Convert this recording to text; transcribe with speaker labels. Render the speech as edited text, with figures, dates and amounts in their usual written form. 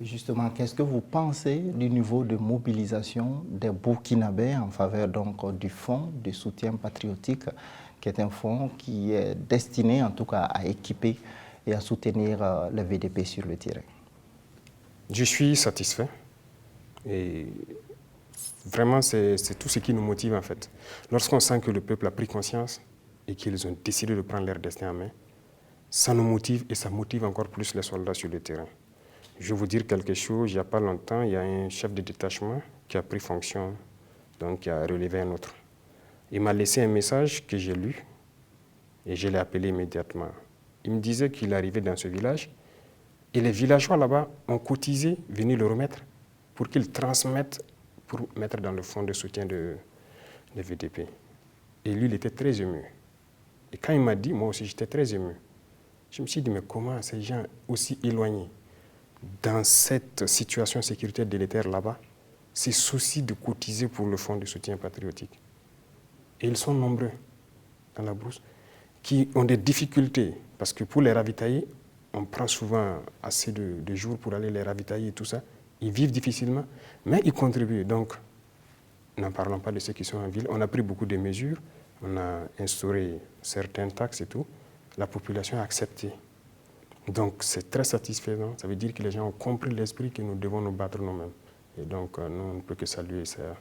Speaker 1: justement, qu'est-ce que vous pensez du niveau de mobilisation des Burkinabés en faveur donc du fonds de soutien patriotique, qui est un fonds qui est destiné en tout cas à équiper et à soutenir le VDP sur le terrain?
Speaker 2: Je suis satisfait et vraiment c'est tout ce qui nous motive en fait. Lorsqu'on sent que le peuple a pris conscience et qu'ils ont décidé de prendre leur destin en main, ça nous motive et ça motive encore plus les soldats sur le terrain. Je vais vous dire quelque chose, il n'y a pas longtemps, il y a un chef de détachement qui a pris fonction, donc qui a relevé un autre. Il m'a laissé un message que j'ai lu et je l'ai appelé immédiatement. Il me disait qu'il arrivait dans ce village et les villageois là-bas ont cotisé, venu le remettre pour qu'ils transmettent, pour mettre dans le fonds de soutien de VDP. Et lui, il était très ému. Et quand il m'a dit, moi aussi j'étais très ému. Je me suis dit, mais comment ces gens aussi éloignés, dans cette situation sécuritaire délétère là-bas, ces soucis de cotiser pour le fonds de soutien patriotique. Et ils sont nombreux dans la brousse qui ont des difficultés, parce que pour les ravitailler, on prend souvent assez de jours pour aller les ravitailler et tout ça. Ils vivent difficilement, mais ils contribuent. Donc, n'en parlons pas de ceux qui sont en ville. On a pris beaucoup de mesures, on a instauré certaines taxes et tout. La population a accepté. Donc, c'est très satisfaisant. Ça veut dire que les gens ont compris l'esprit que nous devons nous battre nous-mêmes. Et donc, nous, on ne peut que saluer ça.